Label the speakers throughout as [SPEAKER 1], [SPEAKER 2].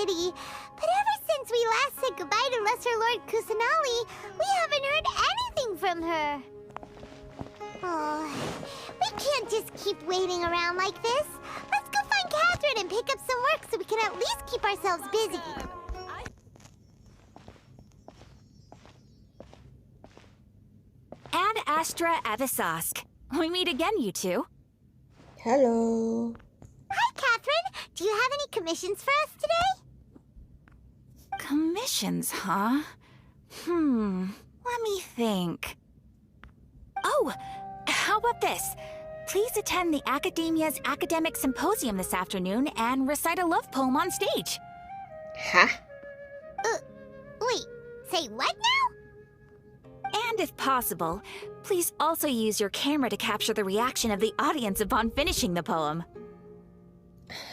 [SPEAKER 1] city, but ever since we last said goodbye to Lesser Lord Kusanali, we haven't heard anything from her. Oh, we can't just keep waiting around like this. Let's go find Katheryne and pick up some work so we can at least keep ourselves busy.
[SPEAKER 2] Ad Astra Avisask. We meet again, you two.
[SPEAKER 3] Hello.
[SPEAKER 1] Hi, Katheryne. Do you have any commissions for us today?
[SPEAKER 2] Commissions, huh? Let me think. Oh, how about this? Please attend the Academia's Academic Symposium this afternoon and recite a love poem on stage.
[SPEAKER 3] Huh?
[SPEAKER 1] Wait, say what now?
[SPEAKER 2] And if possible, please also use your camera to capture the reaction of the audience upon finishing the poem.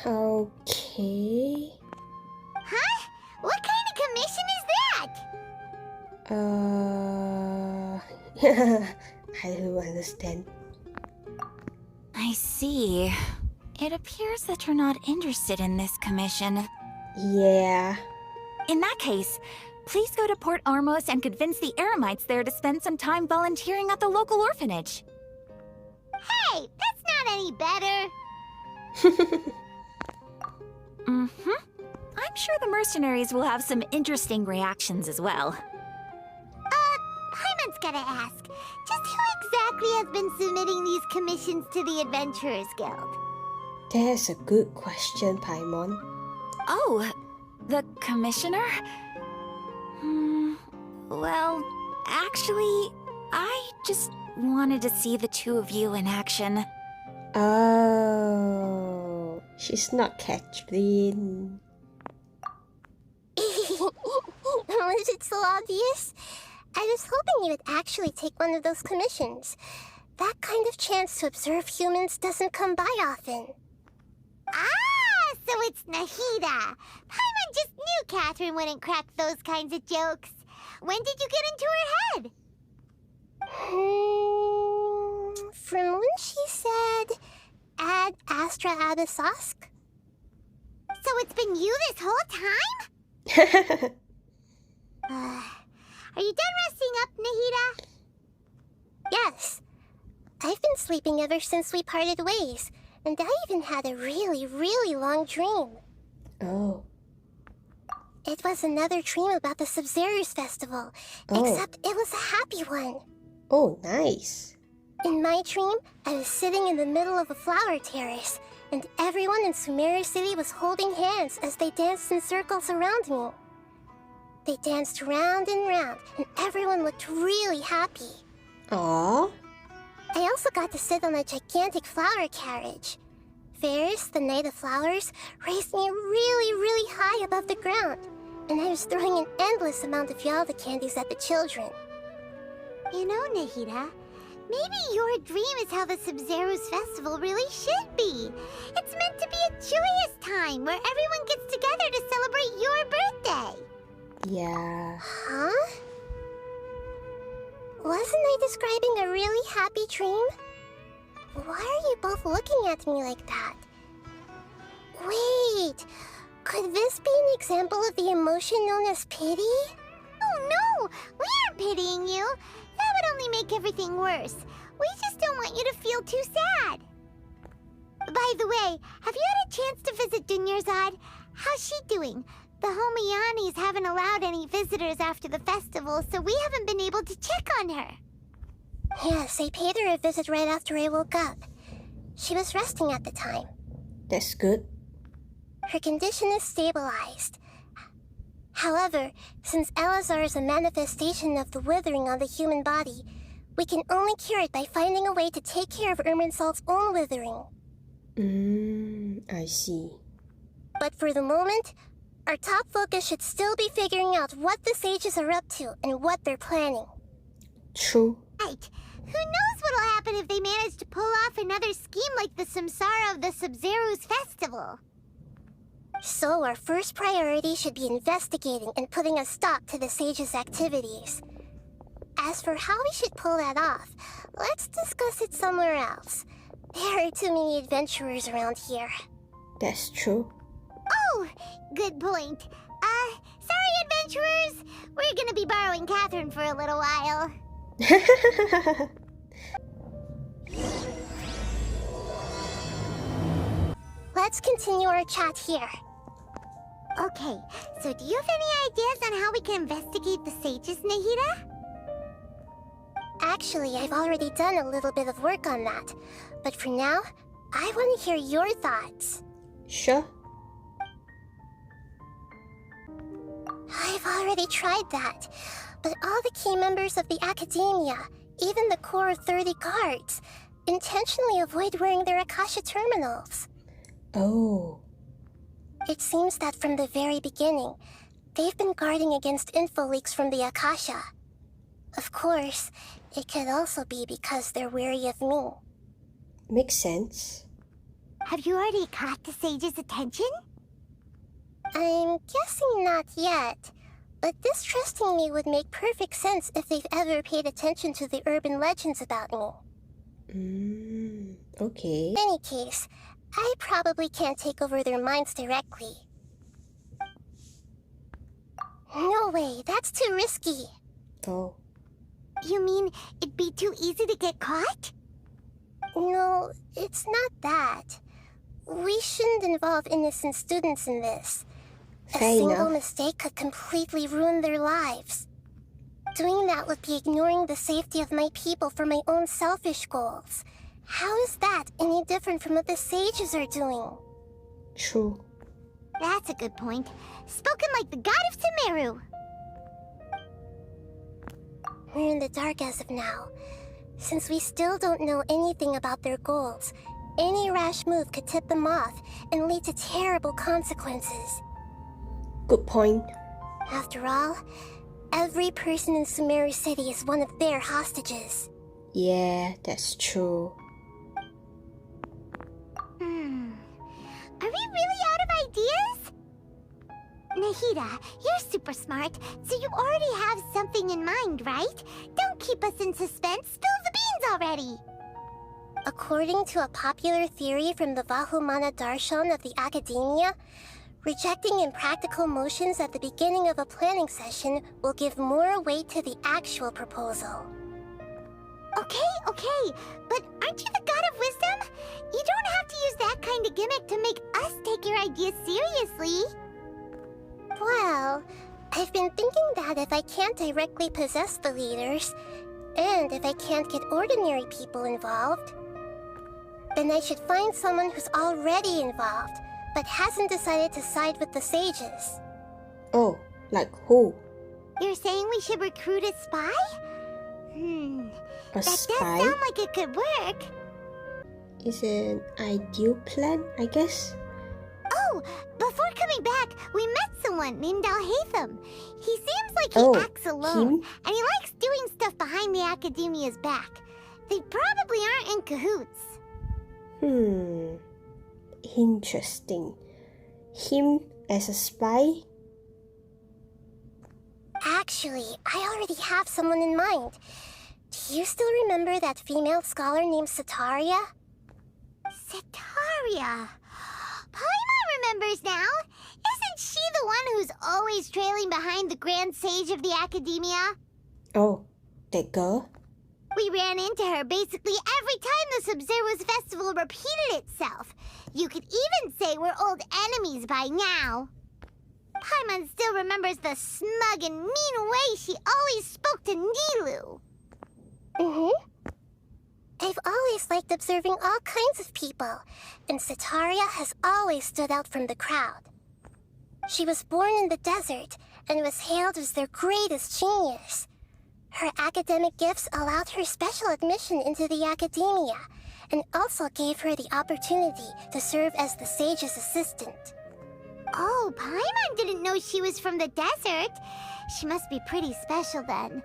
[SPEAKER 3] Okay.
[SPEAKER 1] Huh? What kind of commission is that?
[SPEAKER 3] I don't understand.
[SPEAKER 2] I see. It appears that you're not interested in this commission.
[SPEAKER 3] Yeah.
[SPEAKER 2] In that case, please go to Port Armos and convince the Eremites there to spend some time volunteering at the local orphanage.
[SPEAKER 1] Hey, that's not any better.
[SPEAKER 2] I'm sure the mercenaries will have some interesting reactions as well.
[SPEAKER 1] Paimon's gotta ask, just who exactly has been submitting these commissions to the Adventurers Guild?
[SPEAKER 3] That's a good question, Paimon.
[SPEAKER 2] Oh, the commissioner? Well, actually, I just wanted to see the two of you in action.
[SPEAKER 3] Oh, she's not Katheryne.
[SPEAKER 4] Was it so obvious? I was hoping you would actually take one of those commissions. That kind of chance to observe humans doesn't come by often.
[SPEAKER 1] Ah, so it's Nahida. Paimon just knew Katheryne wouldn't crack those kinds of jokes. When did you get into her head?
[SPEAKER 4] From when she said, Ad Astra Abisask?
[SPEAKER 1] So it's been you this whole time? Are you done resting up, Nahida?
[SPEAKER 4] Yes. I've been sleeping ever since we parted ways, and I even had a really, really long dream.
[SPEAKER 3] Oh.
[SPEAKER 4] It was another dream about the Sumeru's festival, except it was a happy one.
[SPEAKER 3] Oh, nice.
[SPEAKER 4] In my dream, I was sitting in the middle of a flower terrace, and everyone in Sumeru City was holding hands as they danced in circles around me. They danced round and round, and everyone looked really happy.
[SPEAKER 3] Aww.
[SPEAKER 4] I also got to sit on a gigantic flower carriage. Ferris, the Knight of Flowers, raised me really, really high above the ground, and I was throwing an endless amount of Yalda candies at the children.
[SPEAKER 1] You know, Nahida, maybe your dream is how the Sumeru's festival really should be. It's meant to be a joyous time where everyone gets together to celebrate your birthday.
[SPEAKER 3] Yeah.
[SPEAKER 4] Huh? Wasn't I describing a really happy dream? Why are you both looking at me like that? Wait, could this be an example of the emotion known as pity?
[SPEAKER 1] Oh no, we aren't pitying you. That would only make everything worse. We just don't want you to feel too sad. By the way, have you had a chance to visit Dunyarzad? How's she doing? The Homianis haven't allowed any visitors after the festival, so we haven't been able to check on her.
[SPEAKER 4] Yes, I paid her a visit right after I woke up. She was resting at the time.
[SPEAKER 3] That's good.
[SPEAKER 4] Her condition is stabilized. However, since Elazar is a manifestation of the withering on the human body, we can only cure it by finding a way to take care of Irminsul's own withering.
[SPEAKER 3] I see.
[SPEAKER 4] But for the moment, our top focus should still be figuring out what the sages are up to and what they're planning.
[SPEAKER 3] True.
[SPEAKER 1] Right. Who knows what'll happen if they manage to pull off another scheme like the Samsara of the Sumeru's festival.
[SPEAKER 4] So our first priority should be investigating and putting a stop to the sages' activities. As for how we should pull that off, let's discuss it somewhere else. There are too many adventurers around here.
[SPEAKER 3] That's true.
[SPEAKER 1] Oh, Oh, good point. Sorry, adventurers. We're gonna be borrowing Katheryne for a little while.
[SPEAKER 4] Let's continue our chat here.
[SPEAKER 1] Okay, so do you have any ideas on how we can investigate the sages, Nahida?
[SPEAKER 4] Actually, I've already done a little bit of work on that. But for now, I want to hear your thoughts.
[SPEAKER 3] Sure.
[SPEAKER 4] I've already tried that. But all the key members of the Academia, even the core of 30 guards, intentionally avoid wearing their Akasha terminals.
[SPEAKER 3] Oh.
[SPEAKER 4] It seems that from the very beginning, they've been guarding against info leaks from the Akasha. Of course, it could also be because they're wary of me.
[SPEAKER 3] Makes sense.
[SPEAKER 1] Have you already caught the sage's attention?
[SPEAKER 4] I'm guessing not yet, but distrusting me would make perfect sense if they've ever paid attention to the urban legends about me.
[SPEAKER 3] Okay.
[SPEAKER 4] In any case, I probably can't take over their minds directly. No way, that's too risky.
[SPEAKER 3] Oh.
[SPEAKER 1] You mean it'd be too easy to get caught?
[SPEAKER 4] No, it's not that. We shouldn't involve innocent students in this.
[SPEAKER 3] Fair
[SPEAKER 4] A single
[SPEAKER 3] enough.
[SPEAKER 4] mistake could completely ruin their lives. Doing that would be ignoring the safety of my people for my own selfish goals. How is that any different from what the sages are doing?
[SPEAKER 3] True.
[SPEAKER 1] That's a good point. Spoken like the god of Sumeru.
[SPEAKER 4] We're in the dark as of now. Since we still don't know anything about their goals, any rash move could tip them off and lead to terrible consequences.
[SPEAKER 3] Good point.
[SPEAKER 4] After all, every person in Sumeru City is one of their hostages.
[SPEAKER 3] Yeah, that's true.
[SPEAKER 1] Are we really out of ideas? Nahida, you're super smart, so you already have something in mind, right? Don't keep us in suspense. Spill the beans already.
[SPEAKER 4] According to a popular theory from the Vahumana Darshan of the Academia, rejecting impractical motions at the beginning of a planning session will give more weight to the actual proposal.
[SPEAKER 1] Okay, but aren't you the god of wisdom? You don't have to use that kind of gimmick to make us take your ideas seriously.
[SPEAKER 4] Well, I've been thinking that if I can't directly possess the leaders, and if I can't get ordinary people involved, then I should find someone who's already involved, but hasn't decided to side with the sages.
[SPEAKER 3] Oh, like who?
[SPEAKER 1] You're saying we should recruit a spy?
[SPEAKER 3] A
[SPEAKER 1] That
[SPEAKER 3] spy?
[SPEAKER 1] does sound like it could work.
[SPEAKER 3] Is an ideal plan, I guess.
[SPEAKER 1] Oh, before coming back, we met someone named Alhaitham. He seems like he
[SPEAKER 3] Oh,
[SPEAKER 1] acts alone,
[SPEAKER 3] him?
[SPEAKER 1] and he likes doing stuff behind the Academia's back. They probably aren't in cahoots.
[SPEAKER 3] Interesting. Him as a spy?
[SPEAKER 4] Actually, I already have someone in mind. Do you still remember that female scholar named Sataria?
[SPEAKER 1] Sataria. Paimon remembers now. Isn't she the one who's always trailing behind the Grand Sage of the Academia?
[SPEAKER 3] Oh, that girl?
[SPEAKER 1] We ran into her basically every time the Sumeru Festival repeated itself. You could even say we're old enemies by now. Paimon still remembers the smug and mean way she always spoke to Nilu.
[SPEAKER 4] I've always liked observing all kinds of people, and Sataria has always stood out from the crowd. She was born in the desert and was hailed as their greatest genius. Her academic gifts allowed her special admission into the Academia, and also gave her the opportunity to serve as the sage's assistant.
[SPEAKER 1] Oh, Paimon didn't know she was from the desert. She must be pretty special then.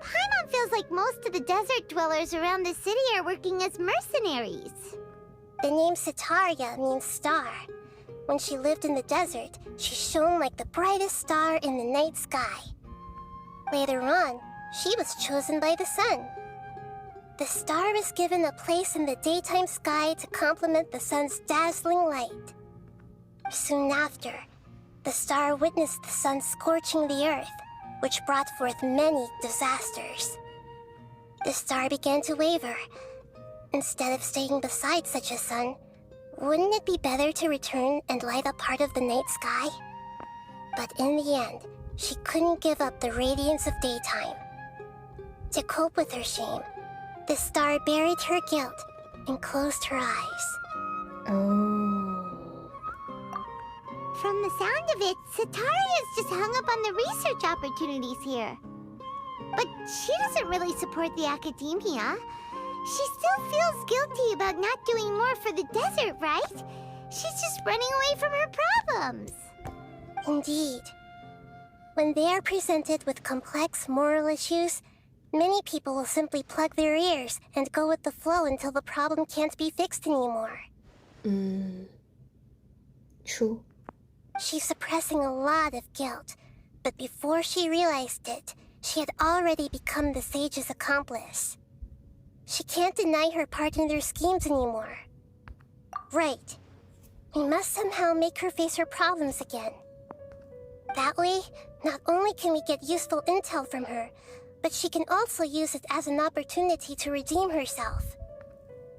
[SPEAKER 1] Paimon feels like most of the desert dwellers around the city are working as mercenaries.
[SPEAKER 4] The name Sataria means star. When she lived in the desert, she shone like the brightest star in the night sky. Later on, she was chosen by the sun. The star was given a place in the daytime sky to complement the sun's dazzling light. Soon after, the star witnessed the sun scorching the earth, which brought forth many disasters. The star began to waver. Instead of staying beside such a sun, wouldn't it be better to return and light up part of the night sky? But in the end, she couldn't give up the radiance of daytime. To cope with her shame, the star buried her guilt and closed her eyes.
[SPEAKER 3] Oh.
[SPEAKER 1] From the sound of it, Sataria's just hung up on the research opportunities here. But she doesn't really support the academia. She still feels guilty about not doing more for the desert, right? She's just running away from her problems.
[SPEAKER 4] Indeed. When they are presented with complex moral issues, many people will simply plug their ears and go with the flow until the problem can't be fixed anymore.
[SPEAKER 3] True.
[SPEAKER 4] She's suppressing a lot of guilt, but before she realized it, she had already become the sage's accomplice. She can't deny her part in their schemes anymore. Right. We must somehow make her face her problems again. That way, not only can we get useful intel from her, but she can also use it as an opportunity to redeem herself.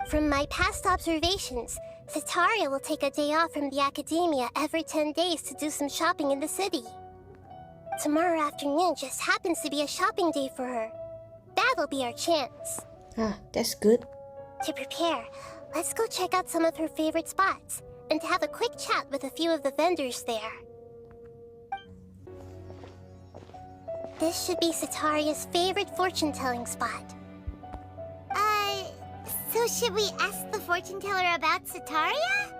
[SPEAKER 4] From my past observations, Sataria will take a day off from the academia every 10 days to do some shopping in the city. Tomorrow afternoon just happens to be a shopping day for her. That'll be our chance.
[SPEAKER 3] Ah, that's good.
[SPEAKER 4] To prepare, let's go check out some of her favorite spots and have a quick chat with a few of the vendors there. This should be Sataria's favorite fortune-telling spot.
[SPEAKER 1] So should we ask the fortune teller about Sataria?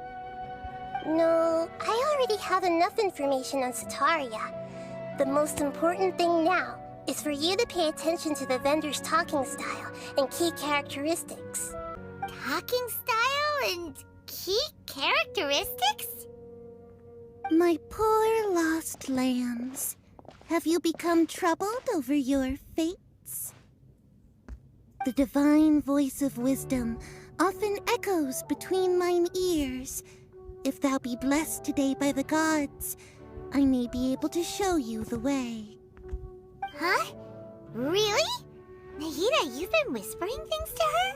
[SPEAKER 4] No, I already have enough information on Sataria. The most important thing now is for you to pay attention to the vendor's talking style and key characteristics.
[SPEAKER 1] Talking style and key characteristics?
[SPEAKER 5] My poor lost lambs. Have you become troubled over your fates? The divine voice of wisdom often echoes between mine ears. If thou be blessed today by the gods, I may be able to show you the way.
[SPEAKER 1] Huh? Really? Nahida, you've been whispering things to her?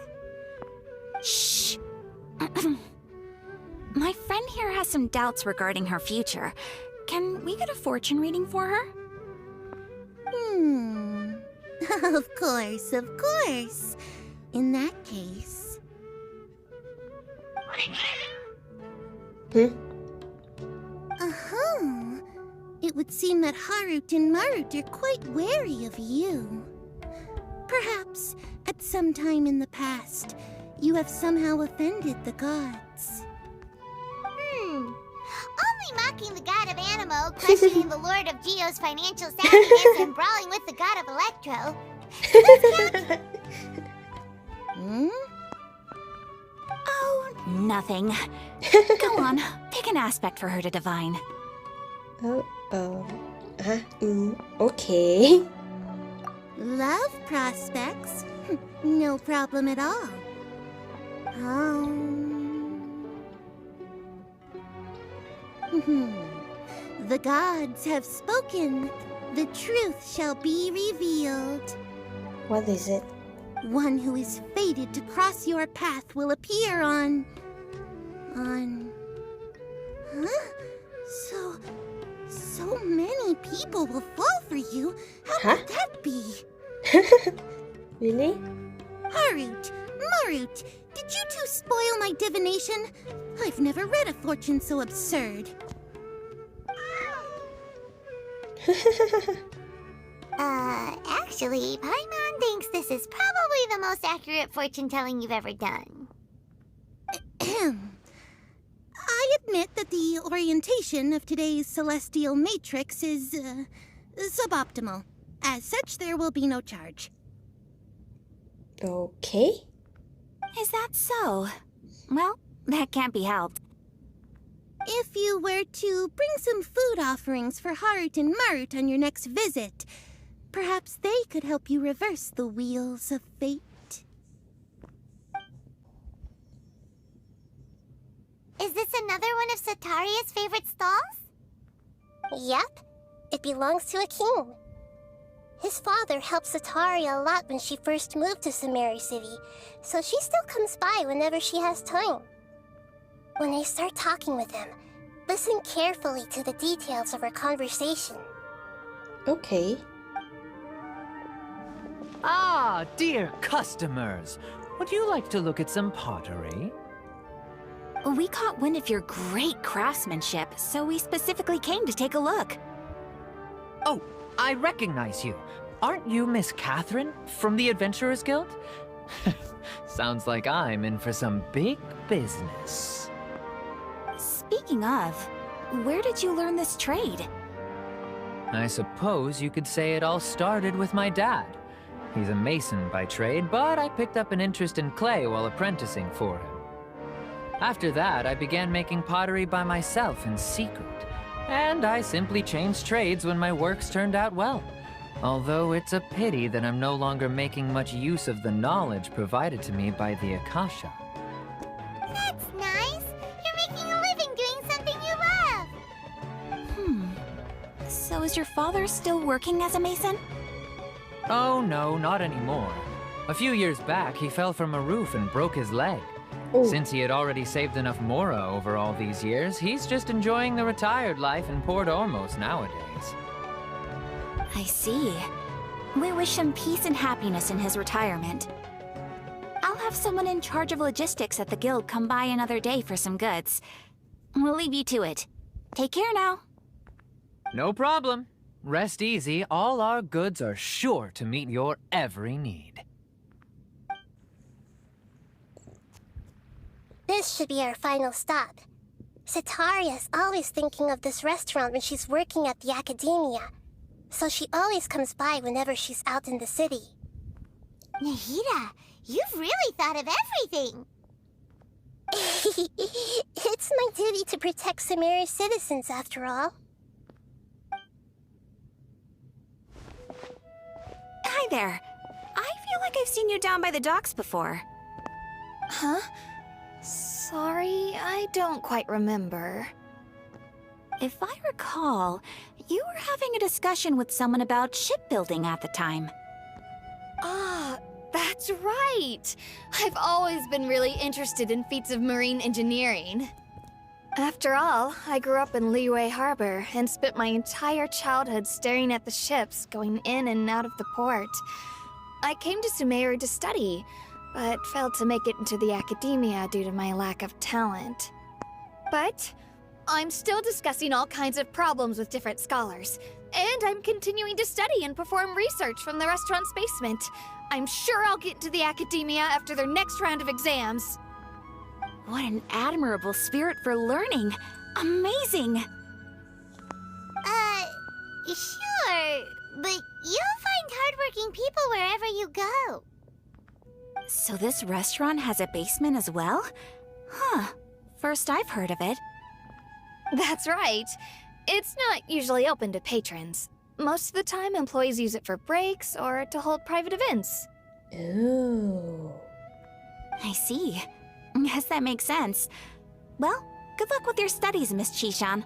[SPEAKER 2] Shh! My friend here has some doubts regarding her future. Can we get a fortune reading for her?
[SPEAKER 5] Of course, of course. In that case... It would seem that Harut and Marut are quite wary of you. Perhaps, at some time in the past, you have somehow offended the gods.
[SPEAKER 1] Only mocking the god of Animo, questioning the lord of Geo's financial savviness, and brawling with the god of Electro.
[SPEAKER 2] Oh, nothing. Go on, pick an aspect for her to divine.
[SPEAKER 3] Okay.
[SPEAKER 5] Love prospects? No problem at all. The gods have spoken. The truth shall be revealed.
[SPEAKER 3] What is it?
[SPEAKER 5] One who is fated to cross your path will appear on... Huh? So many people will fall for you. How could that be?
[SPEAKER 3] Really?
[SPEAKER 5] Harut, Marut, did you two spoil my divination? I've never read a fortune so absurd.
[SPEAKER 1] Actually, Paimon thinks this is probably the most accurate fortune-telling you've ever done.
[SPEAKER 5] I admit that the orientation of today's celestial matrix is, suboptimal. As such, there will be no charge.
[SPEAKER 3] Okay.
[SPEAKER 2] Is that so? Well, that can't be helped.
[SPEAKER 5] If you were to bring some food offerings for Harut and Marut on your next visit, perhaps they could help you reverse the wheels of fate.
[SPEAKER 1] Is this a another one of Sataria's favorite stalls?
[SPEAKER 4] Yep, it belongs to a king. His father helped Sataria a lot when she first moved to Sumeru City, so she still comes by whenever she has time. When I start talking with him, listen carefully to the details of our conversation.
[SPEAKER 3] Okay.
[SPEAKER 6] Ah, dear customers. Would you like to look at some pottery?
[SPEAKER 2] We caught wind of your great craftsmanship, so we specifically came to take a look.
[SPEAKER 6] Oh, I recognize you. Aren't you Miss Katheryne from the Adventurers Guild? Sounds like I'm in for some big business.
[SPEAKER 2] Speaking of, where did you learn this trade?
[SPEAKER 6] I suppose you could say it all started with my dad. He's a mason by trade, but I picked up an interest in clay while apprenticing for him. After that, I began making pottery by myself in secret, and I simply changed trades when my works turned out well. Although it's a pity that I'm no longer making much use of the knowledge provided to me by the Akasha.
[SPEAKER 1] That's nice. You're making a living doing something you love.
[SPEAKER 2] So is your father still working as a mason?
[SPEAKER 6] Oh no, not anymore. A few years back, he fell from a roof and broke his leg.
[SPEAKER 3] Oh.
[SPEAKER 6] Since he had already saved enough Mora over all these years, he's just enjoying the retired life in Port Ormos nowadays.
[SPEAKER 2] I see. We wish him peace and happiness in his retirement. I'll have someone in charge of logistics at the guild come by another day for some goods. We'll leave you to it. Take care now.
[SPEAKER 6] No problem. Rest easy, all our goods are sure to meet your every need.
[SPEAKER 4] This should be our final stop. Sataria's always thinking of this restaurant when she's working at the academia, so she always comes by whenever she's out in the city.
[SPEAKER 1] Nahida, you've really thought of everything.
[SPEAKER 4] It's my duty to protect Sumeru's citizens, after all.
[SPEAKER 2] Hi there. I feel like I've seen you down by the docks before.
[SPEAKER 7] Huh? Sorry, I don't quite remember.
[SPEAKER 2] If I recall, you were having a discussion with someone about shipbuilding at the time.
[SPEAKER 7] Ah, that's right! I've always been really interested in feats of marine engineering. After all, I grew up in Liyue Harbor and spent my entire childhood staring at the ships going in and out of the port. I came to Sumeru to study, but failed to make it into the academia due to my lack of talent. But I'm still discussing all kinds of problems with different scholars, and I'm continuing to study and perform research from the restaurant's basement. I'm sure I'll get into the academia after their next round of exams.
[SPEAKER 2] What an admirable spirit for learning. Amazing!
[SPEAKER 1] Sure, but you'll find hardworking people wherever you go.
[SPEAKER 2] So this restaurant has a basement as well? Huh. First I've heard of it.
[SPEAKER 7] That's right. It's not usually open to patrons. Most of the time, employees use it for breaks or to hold private events.
[SPEAKER 3] Oh.
[SPEAKER 2] I see. Guess that makes sense. Well, good luck with your studies, Miss Chishan.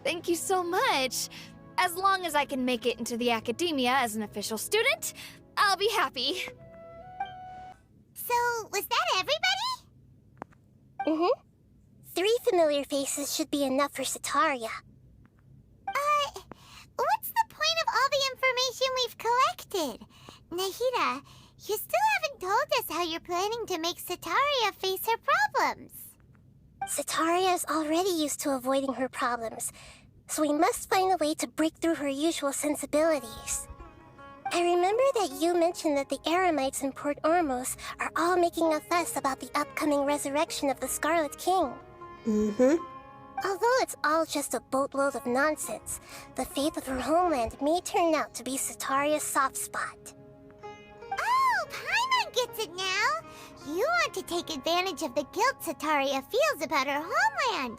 [SPEAKER 7] Thank you so much. As long as I can make it into the academia as an official student, I'll be happy.
[SPEAKER 1] So, was that everybody?
[SPEAKER 4] Mm-hmm. 3 familiar faces should be enough for Sataria.
[SPEAKER 1] What's the point of all the information we've collected? Nahida, you still haven't told us how you're planning to make Sataria face her problems.
[SPEAKER 4] Sataria is already used to avoiding her problems, so we must find a way to break through her usual sensibilities. I remember that you mentioned that the Eremites in Port Ormos are all making a fuss about the upcoming resurrection of the Scarlet King.
[SPEAKER 3] Mm-hmm.
[SPEAKER 4] Although it's all just a boatload of nonsense, the fate of her homeland may turn out to be Sataria's soft spot.
[SPEAKER 1] Oh, Paimon gets it now! You want to take advantage of the guilt Sataria feels about her homeland.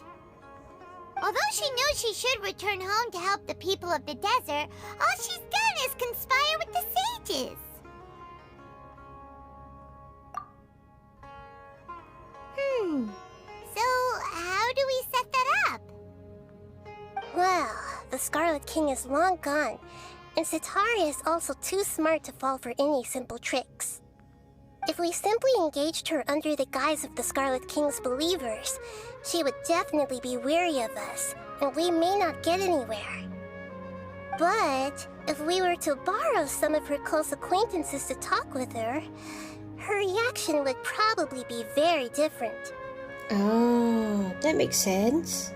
[SPEAKER 1] Although she knew she should return home to help the people of the desert, all she's done is conspire with the sages.
[SPEAKER 4] Scarlet King is long gone, and Setaria is also too smart to fall for any simple tricks. If we simply engaged her under the guise of the Scarlet King's believers, she would definitely be weary of us, and we may not get anywhere. But if we were to borrow some of her close acquaintances to talk with her, her reaction would probably be very different.
[SPEAKER 3] Oh, that makes sense.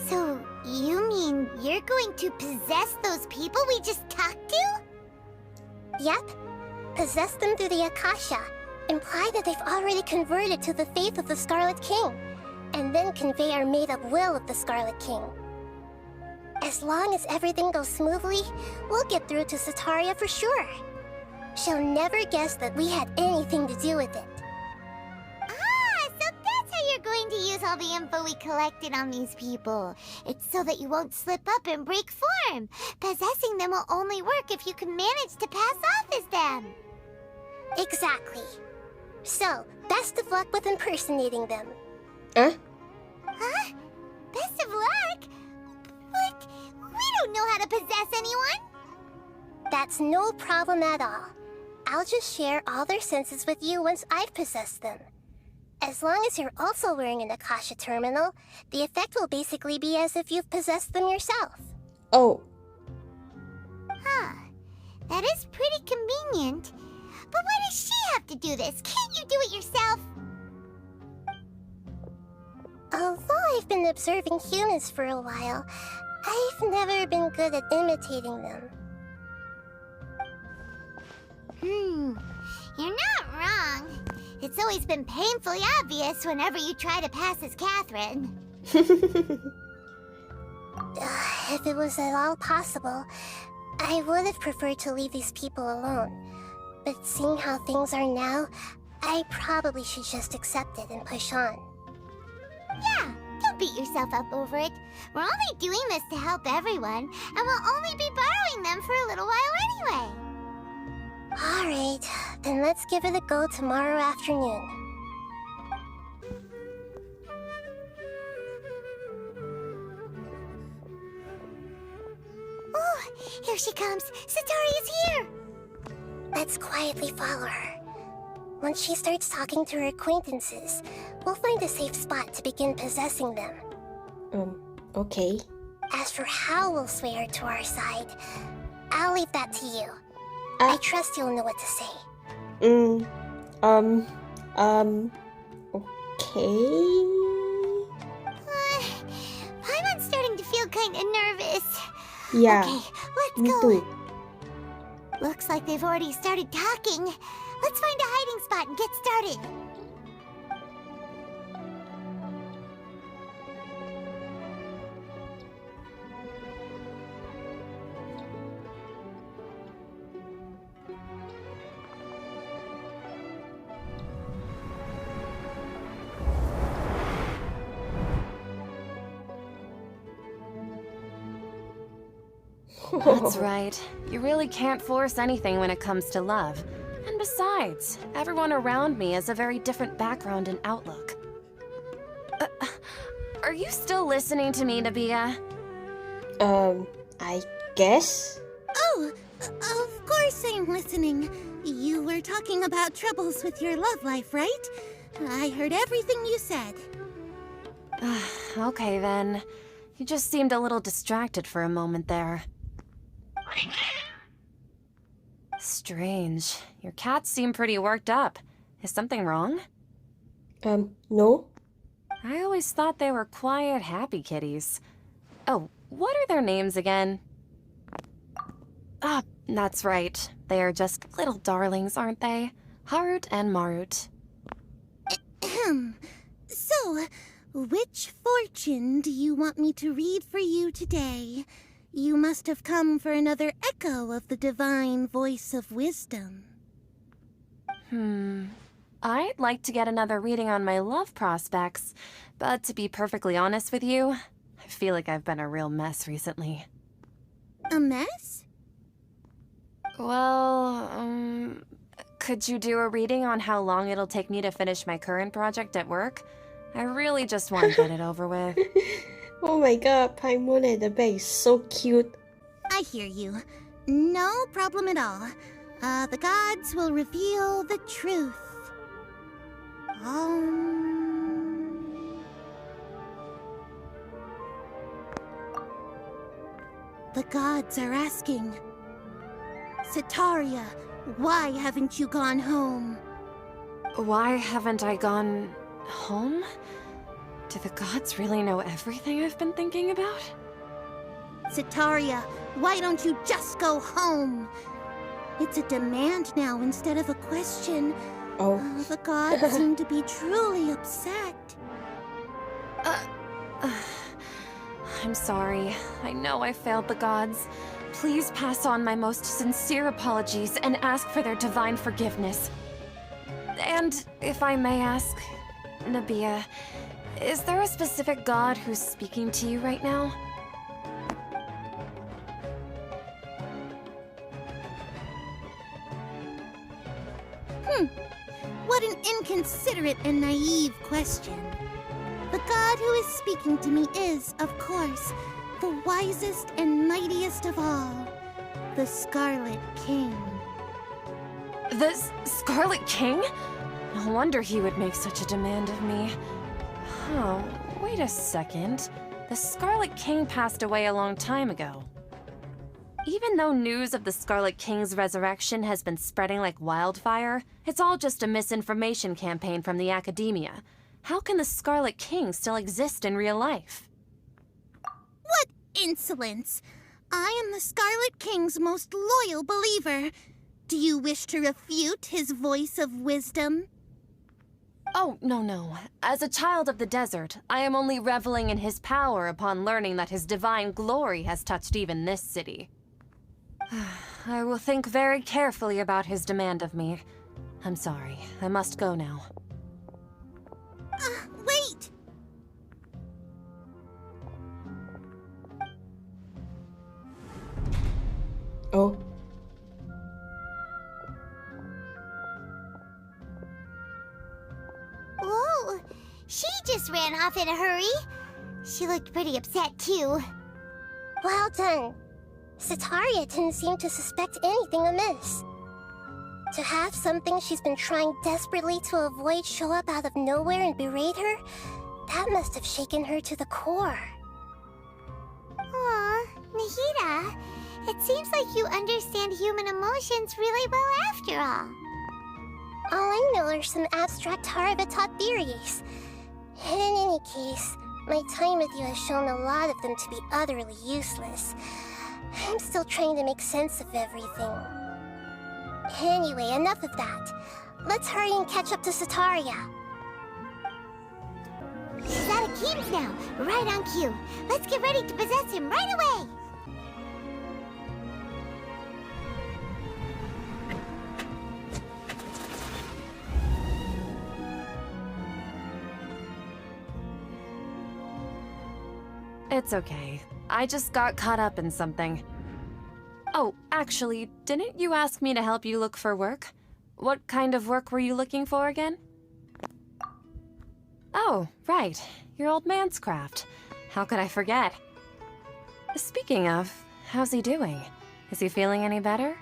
[SPEAKER 1] So, you mean you're going to possess those people we just talked to?
[SPEAKER 4] Yep. Possess them through the Akasha. Imply that they've already converted to the faith of the Scarlet King, and then convey our made-up will of the Scarlet King. As long as everything goes smoothly, we'll get through to Setaria for sure. She'll never guess that we had anything to do with it.
[SPEAKER 1] Ah, so that's how you're going to use all the info we collected on these people. It's so that you won't slip up and break form. Possessing them will only work if you can manage to pass off as them.
[SPEAKER 4] Exactly. So, best of luck with impersonating them.
[SPEAKER 3] Huh?
[SPEAKER 1] Huh? Best of luck? But we don't know how to possess anyone.
[SPEAKER 4] That's no problem at all. I'll just share all their senses with you once I've possessed them. As long as you're also wearing an Akasha terminal, the effect will basically be as if you've possessed them yourself.
[SPEAKER 3] Oh,
[SPEAKER 1] Huh. That is pretty convenient. But why does she have to do this? Can't you do it yourself?
[SPEAKER 4] Although I've been observing humans for a while, I've never been good at imitating them.
[SPEAKER 1] You're not wrong. It's always been painfully obvious whenever you try to pass as Katheryne.
[SPEAKER 4] If it was at all possible, I would have preferred to leave these people alone. But seeing how things are now, I probably should just accept it and push on.
[SPEAKER 1] Yeah, don't beat yourself up over it. We're only doing this to help everyone, and we'll only be borrowing them for a little while anyway.
[SPEAKER 4] Alright, then let's give it a go tomorrow afternoon.
[SPEAKER 1] Oh, here she comes. Sataria's here.
[SPEAKER 4] Let's quietly follow her. Once she starts talking to her acquaintances, we'll find a safe spot to begin possessing them.
[SPEAKER 3] okay.
[SPEAKER 4] As for how we'll sway her to our side, I'll leave that to you. I trust you'll know what to say.
[SPEAKER 3] Okay.
[SPEAKER 1] Paimon's starting to feel kind of nervous.
[SPEAKER 3] Yeah,
[SPEAKER 1] Okay, let's
[SPEAKER 3] me
[SPEAKER 1] go.
[SPEAKER 3] too.
[SPEAKER 1] Looks like they've already started talking. Let's find a hiding spot and get started.
[SPEAKER 8] That's right. You really can't force anything when it comes to love. And besides, everyone around me has a very different background and outlook. Are you still listening to me, Nabia?
[SPEAKER 3] I guess?
[SPEAKER 5] Oh, of course I'm listening. You were talking about troubles with your love life, right? I heard everything you said.
[SPEAKER 8] Okay then. You just seemed a little distracted for a moment there. Strange. Your cats seem pretty worked up. Is something wrong?
[SPEAKER 3] No.
[SPEAKER 8] I always thought they were quiet, happy kitties. Oh, what are their names again? Ah, that's right. They are just little darlings, aren't they? Harut and Marut.
[SPEAKER 5] So, which fortune do you want me to read for you today? You must have come for another echo of the divine voice of wisdom.
[SPEAKER 8] I'd like to get another reading on my love prospects, but to be perfectly honest with you, I feel like I've been a real mess recently.
[SPEAKER 5] A mess?
[SPEAKER 8] Well, could you do a reading on how long it'll take me to finish my current project at work? I really just want to get it over with.
[SPEAKER 3] Oh my god, Paimon at the back is so cute.
[SPEAKER 5] I hear you. No problem at all. The gods will reveal the truth. The gods are asking. Setaria, why haven't you gone home?
[SPEAKER 8] Why haven't I gone home? Do the gods really know everything I've been thinking about?
[SPEAKER 5] Setaria, why don't you just go home? It's a demand now instead of a question.
[SPEAKER 3] Oh.
[SPEAKER 5] The gods seem to be truly upset.
[SPEAKER 8] I'm sorry. I know I failed the gods. Please pass on my most sincere apologies and ask for their divine forgiveness. And if I may ask, Nabia, is there a specific god who's speaking to you right now?
[SPEAKER 5] What an inconsiderate and naive question. The god who is speaking to me is, of course, the wisest and mightiest of all, the Scarlet King.
[SPEAKER 8] The Scarlet King? No wonder he would make such a demand of me. Oh, wait a second. The Scarlet King passed away a long time ago. Even though news of the Scarlet King's resurrection has been spreading like wildfire, it's all just a misinformation campaign from the academia. How can the Scarlet King still exist in real life?
[SPEAKER 5] What insolence! I am the Scarlet King's most loyal believer. Do you wish to refute his voice of wisdom?
[SPEAKER 8] Oh, no. As a child of the desert, I am only reveling in his power upon learning that his divine glory has touched even this city. I will think very carefully about his demand of me. I'm sorry. I must go now.
[SPEAKER 5] Wait!
[SPEAKER 3] Oh.
[SPEAKER 1] Whoa! She just ran off in a hurry. She looked pretty upset, too.
[SPEAKER 4] Well done. Setaria didn't seem to suspect anything amiss. To have something she's been trying desperately to avoid show up out of nowhere and berate her, that must have shaken her to the core.
[SPEAKER 1] Aw, Nahida, it seems like you understand human emotions really well after all.
[SPEAKER 4] All I know are some abstract Harvard-taught theories. In any case, my time with you has shown a lot of them to be utterly useless. I'm still trying to make sense of everything. Anyway, enough of that. Let's hurry and catch up to Setaria.
[SPEAKER 1] He's out of Keem's now, right on cue. Let's get ready to possess him right away!
[SPEAKER 8] It's okay. I just got caught up in something. Oh, actually, didn't you ask me to help you look for work? What kind of work were you looking for again? Oh, right. Your old man's craft. How could I forget? Speaking of, how's he doing? Is he feeling any better?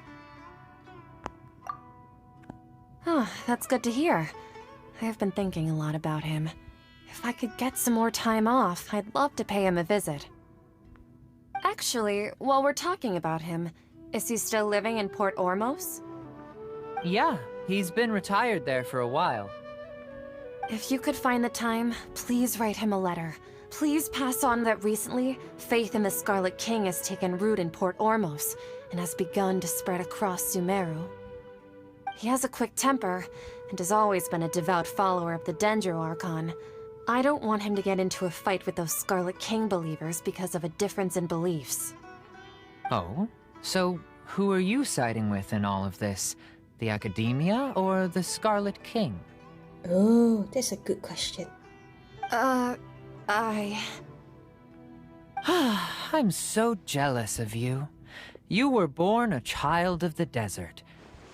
[SPEAKER 8] Oh, that's good to hear. I have been thinking a lot about him. If I could get some more time off, I'd love to pay him a visit. Actually, while we're talking about him, is he still living in Port Ormos?
[SPEAKER 6] Yeah, he's been retired there for a while.
[SPEAKER 8] If you could find the time, please write him a letter. Please pass on that recently, faith in the Scarlet King has taken root in Port Ormos and has begun to spread across Sumeru. He has a quick temper and has always been a devout follower of the Dendro Archon. I don't want him to get into a fight with those Scarlet King believers because of a difference in beliefs.
[SPEAKER 6] Oh? So, who are you siding with in all of this? The Academia or the Scarlet King?
[SPEAKER 3] Oh, that's a good question.
[SPEAKER 6] I'm so jealous of you. You were born a child of the desert.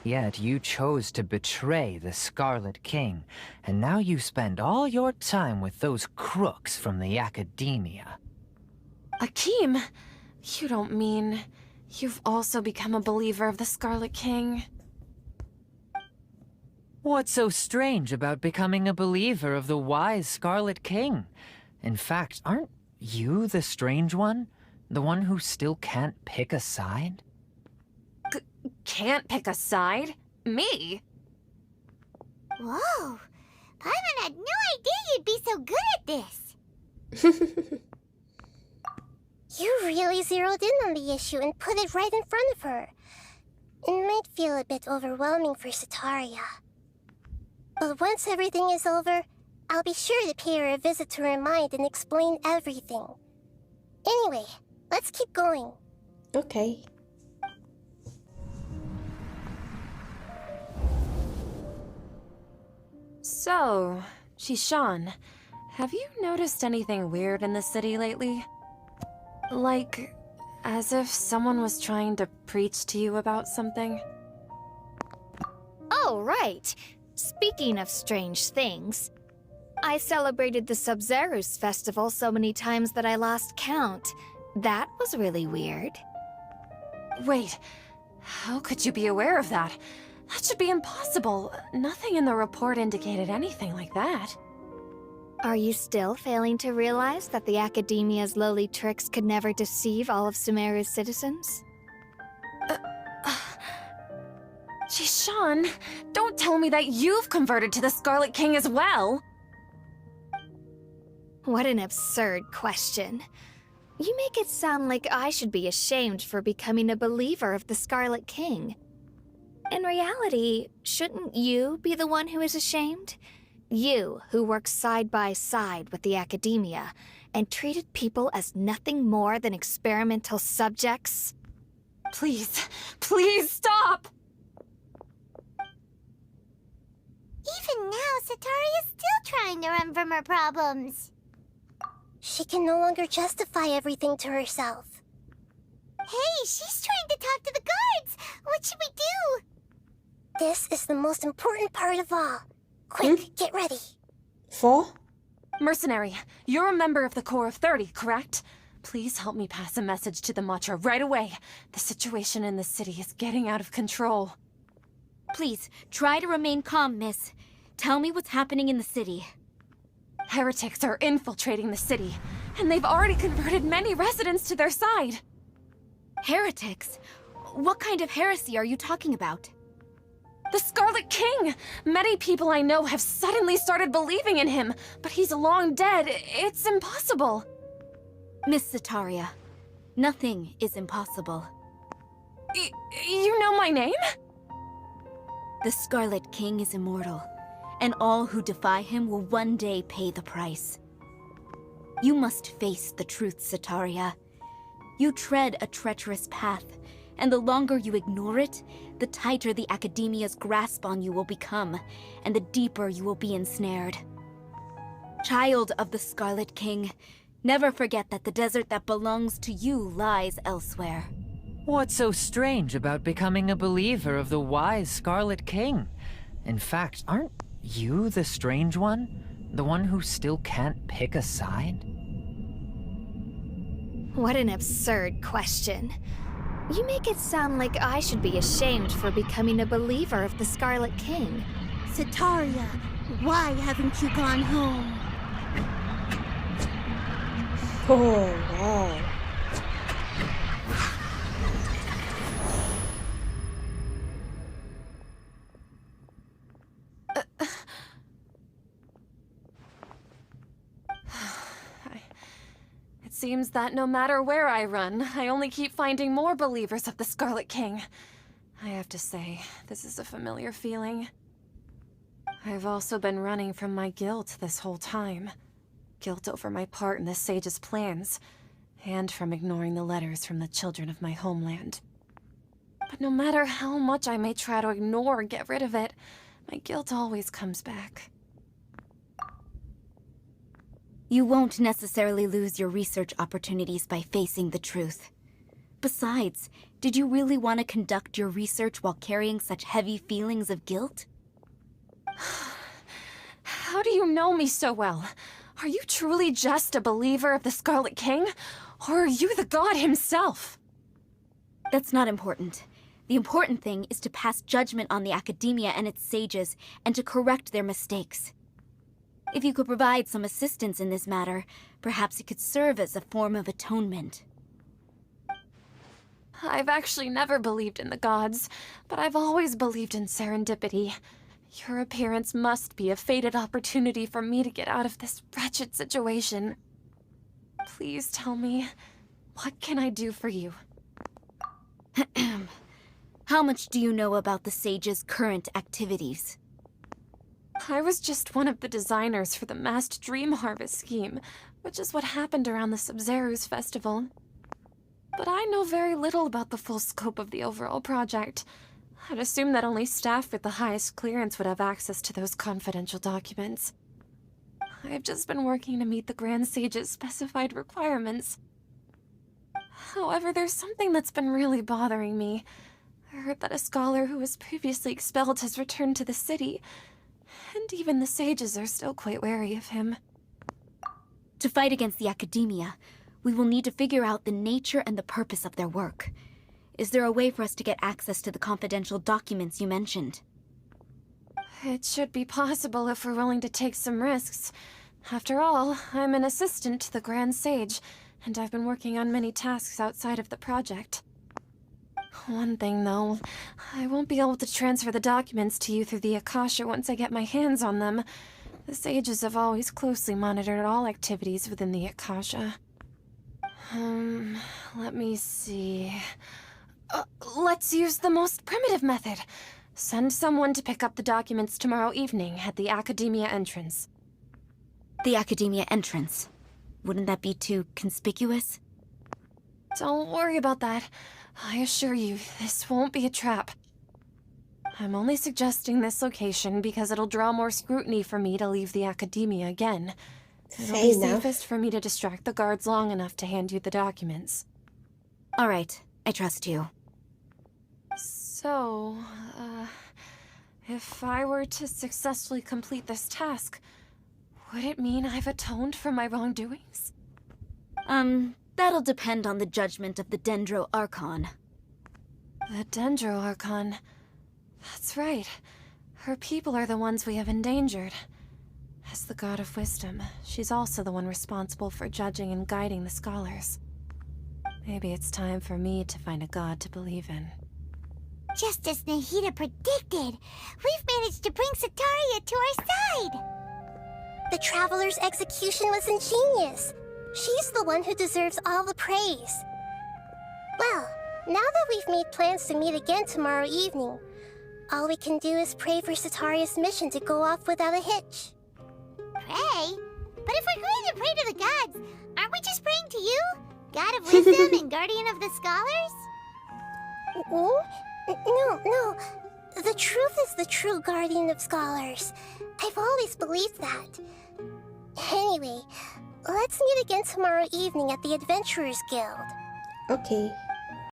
[SPEAKER 6] Yet you chose to betray the Scarlet King, and now you spend all your time with those crooks from the Academia.
[SPEAKER 8] Akeem, you don't mean you've also become a believer of the Scarlet King?
[SPEAKER 6] What's so strange about becoming a believer of the wise Scarlet King? In fact, aren't you the strange one? The one who still can't pick a side?
[SPEAKER 8] Can't pick a side? Me?
[SPEAKER 1] Whoa! Paimon had no idea you'd be so good at this.
[SPEAKER 4] You really zeroed in on the issue and put it right in front of her. It might feel a bit overwhelming for Setaria. But once everything is over, I'll be sure to pay her a visit to her mind and explain everything. Anyway, let's keep going.
[SPEAKER 3] Okay.
[SPEAKER 8] So, Shishan, have you noticed anything weird in the city lately? Like, as if someone was trying to preach to you about something?
[SPEAKER 7] Oh, right. Speaking of strange things, I celebrated the Sub-Zerus festival so many times that I lost count. That was really weird.
[SPEAKER 8] Wait, how could you be aware of that? That should be impossible. Nothing in the report indicated anything like that.
[SPEAKER 7] Are you still failing to realize that the Academia's lowly tricks could never deceive all of Sumeru's citizens?
[SPEAKER 8] Shishan, don't tell me that you've converted to the Scarlet King as well!
[SPEAKER 7] What an absurd question. You make it sound like I should be ashamed for becoming a believer of the Scarlet King. In reality, shouldn't you be the one who is ashamed? You, who works side by side with the Academia and treated people as nothing more than experimental subjects?
[SPEAKER 8] Please, please stop!
[SPEAKER 1] Even now, Setaria's still trying to run from her problems.
[SPEAKER 4] She can no longer justify everything to herself.
[SPEAKER 1] Hey, she's trying to talk to the guards! What should we do?
[SPEAKER 4] This is the most important part of all. Quick, get ready.
[SPEAKER 3] 4?
[SPEAKER 8] Mercenary, you're a member of the Corps of 30, correct? Please help me pass a message to the Matcha right away. The situation in the city is getting out of control.
[SPEAKER 9] Please, try to remain calm, miss. Tell me what's happening in the city.
[SPEAKER 8] Heretics are infiltrating the city, and they've already converted many residents to their side.
[SPEAKER 9] Heretics? What kind of heresy are you talking about?
[SPEAKER 8] The Scarlet King! Many people I know have suddenly started believing in him, but he's long dead. It's impossible.
[SPEAKER 9] Miss Setaria, nothing is impossible.
[SPEAKER 8] You know my name?
[SPEAKER 9] The Scarlet King is immortal, and all who defy him will one day pay the price. You must face the truth, Setaria. You tread a treacherous path, and the longer you ignore it, the tighter the Academia's grasp on you will become, and the deeper you will be ensnared. Child of the Scarlet King, never forget that the desert that belongs to you lies elsewhere.
[SPEAKER 6] What's so strange about becoming a believer of the wise Scarlet King? In fact, aren't you the strange one? The one who still can't pick a side?
[SPEAKER 7] What an absurd question. You make it sound like I should be ashamed for becoming a believer of the Scarlet King.
[SPEAKER 5] Setaria, why haven't you gone home?
[SPEAKER 3] Oh, wow.
[SPEAKER 8] It seems that no matter where I run, I only keep finding more believers of the Scarlet King. I have to say, this is a familiar feeling. I've also been running from my guilt this whole time. Guilt over my part in the Sage's plans, and from ignoring the letters from the children of my homeland. But no matter how much I may try to ignore or get rid of it, my guilt always comes back.
[SPEAKER 9] You won't necessarily lose your research opportunities by facing the truth. Besides, did you really want to conduct your research while carrying such heavy feelings of guilt?
[SPEAKER 8] How do you know me so well? Are you truly just a believer of the Scarlet King? Or are you the god himself?
[SPEAKER 9] That's not important. The important thing is to pass judgment on the academia and its sages, and to correct their mistakes. If you could provide some assistance in this matter, perhaps it could serve as a form of atonement.
[SPEAKER 8] I've actually never believed in the gods, but I've always believed in serendipity. Your appearance must be a fated opportunity for me to get out of this wretched situation. Please tell me, what can I do for you?
[SPEAKER 9] How much do you know about the sage's current activities?
[SPEAKER 8] I was just one of the designers for the masked dream harvest scheme, which is what happened around the Sumeru's festival. But I know very little about the full scope of the overall project. I'd assume that only staff with the highest clearance would have access to those confidential documents. I've just been working to meet the Grand Sage's specified requirements. However, there's something that's been really bothering me. I heard that a scholar who was previously expelled has returned to the city, and even the sages are still quite wary of him.
[SPEAKER 9] To fight against the academia, we will need to figure out the nature and the purpose of their work. Is there a way for us to get access to the confidential documents you mentioned?
[SPEAKER 8] It should be possible if we're willing to take some risks. After all, I'm an assistant to the Grand Sage, and I've been working on many tasks outside of the project. One thing, though, I won't be able to transfer the documents to you through the Akasha once I get my hands on them. The sages have always closely monitored all activities within the Akasha. Let me see... let's use the most primitive method. Send someone to pick up the documents tomorrow evening at the Academia entrance.
[SPEAKER 9] The Academia entrance? Wouldn't that be too conspicuous?
[SPEAKER 8] Don't worry about that. I assure you, this won't be a trap. I'm only suggesting this location because it'll draw more scrutiny for me to leave the Academia again. It'll be safest for me to distract the guards long enough to hand you the documents.
[SPEAKER 9] All right, I trust you.
[SPEAKER 8] So, if I were to successfully complete this task, would it mean I've atoned for my wrongdoings?
[SPEAKER 9] That'll depend on the judgment of the Dendro Archon.
[SPEAKER 8] The Dendro Archon. That's right. Her people are the ones we have endangered. As the God of Wisdom, she's also the one responsible for judging and guiding the scholars. Maybe it's time for me to find a god to believe in.
[SPEAKER 1] Just as Nahida predicted, we've managed to bring Sataria to our side!
[SPEAKER 4] The Traveler's execution was ingenious. She's the one who deserves all the praise. Well, now that we've made plans to meet again tomorrow evening, all we can do is pray for Sataria's mission to go off without a hitch.
[SPEAKER 1] Pray? But if we're going to pray to the gods, aren't we just praying to you? God of Wisdom and Guardian of the Scholars?
[SPEAKER 4] No. The truth is the true Guardian of Scholars. I've always believed that. Anyway, let's meet again tomorrow evening at the Adventurers Guild.
[SPEAKER 3] Okay.